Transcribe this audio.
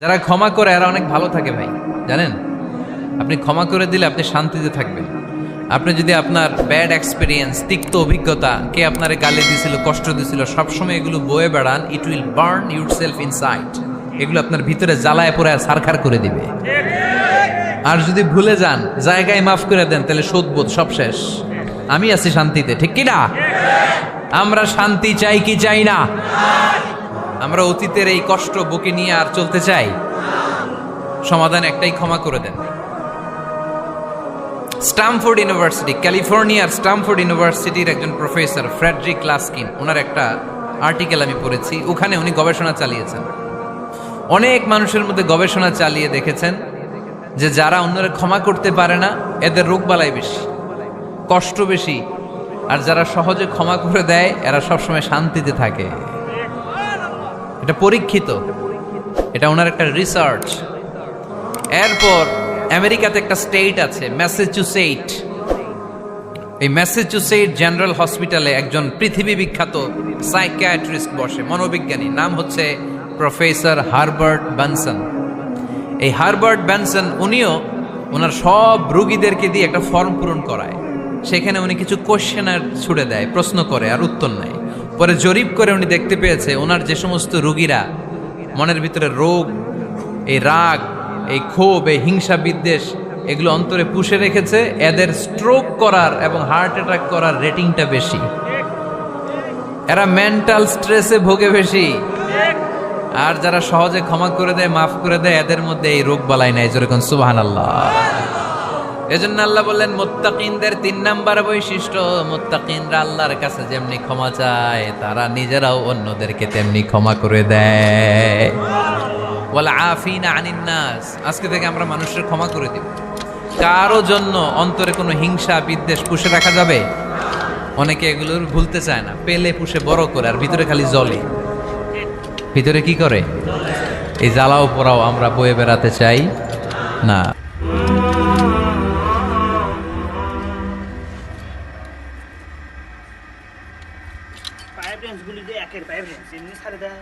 যারা ক্ষমা করে এরা অনেক ভালো থাকে ভাই, জানেন? আপনি ক্ষমা করে দিলে আপনি শান্তিতে থাকবেন। আপনি যদি আপনার ব্যাড এক্সপিরিয়েন্স, তিক্ত অভিজ্ঞতা, কে আপনারে গালি দিছিল, কষ্ট দিছিল, সবসময় এগুলো বয়ে বেড়ান, it will burn your self inside. এগুলো আপনার ভিতরে জ্বালায় পড়ে সারখার করে দিবে। আর যদি ভুলে যান, জায়গায় মাফ করে দেন, তাহলে শোধবোধ সব শেষ। আমি আছি শান্তিতে, ঠিক কিনা? আমরা শান্তি চাই কি চাই না? আমরা অতীতের এই কষ্ট বুকে নিয়ে আর চলতে চাই? সমাধান একটাই, ক্ষমা করে দেন। স্টামফোর্ড ইউনিভার্সিটি, ক্যালিফোর্নিয়ার স্টামফোর্ড ইউনিভার্সিটির একজন প্রফেসর ফ্রেডরিক লাস্কিন, ওনার একটা আর্টিকেল আমি পড়েছি। ওখানে উনি গবেষণা চালিয়েছেন, অনেক মানুষের মধ্যে গবেষণা চালিয়ে দেখেছেন যে যারা অন্যরা ক্ষমা করতে পারে না, এদের রোগবালাই বেশি, কষ্ট বেশি। আর যারা সহজে ক্ষমা করে দেয়, এরা সবসময় শান্তিতে থাকে। এটা পরীক্ষিত, এটা ওনার একটা রিসার্চ। এরপর আমেরিকাতে একটা স্টেট আছে ম্যাসাচুসেট। এই ম্যাসাচুসেট জেনারেল হসপিটালে একজন পৃথিবী বিখ্যাত সাইকিয়াট্রিস্ট বসে, মনোবিজ্ঞানী, নাম হচ্ছে প্রফেসর হারবার্ট বেনসন। এই হারবার্ট বেনসন উনিও ওনার সব রোগীদেরকে দিয়ে একটা ফর্ম পূরণ করায়। সেখানে উনি কিছু কোশ্চেনার ছুড়ে দেয়, প্রশ্ন করে আর উত্তর নেয়। পরে জরিপ করে উনি দেখতে পেয়েছে ওনার যে সমস্ত রোগীরা মনের ভিতরে রোগ, এই রাগ, এই ক্ষোভ, এই হিংসা বিদ্বেষ এগুলো অন্তরে পুষে রেখেছে, এদের স্ট্রোক করার এবং হার্ট অ্যাটাক করার রেটিংটা বেশি। এরা মেন্টাল স্ট্রেসে ভোগে বেশি। আর যারা সহজে ক্ষমা করে দেয়, মাফ করে দেয়, এদের মধ্যে এই রোগ বালাই নাই। যেরকম সুবহানাল্লাহ। এজন্য আল্লাহ বললেন মুত্তাকিনদের 3 নাম্বার বৈশিষ্ট্য, মুত্তাকিনরা আল্লাহর কাছে যেমনি ক্ষমা চায়, তারা নিজেরাও অন্যদেরকে তেমনি ক্ষমা করে দেয়। ওয়াল আফিনা আনিন নাস, আজকে থেকে আমরা মানুষের ক্ষমা করে দেব। কারো জন্য অন্তরে কোনো হিংসা বিদ্বেষ পুষে রাখা যাবে? অনেকে এগুলো ভুলতে চায় না, পেলে পুষে বড় করে, আর ভিতরে খালি জ্বলে। ভিতরে কি করে? এই জ্বালাও পোড়াও আমরা বয়ে বেড়াতে চাই না। গুলি যে একের ভাইব্রেন্স এমনি ছাড়ে দেয়।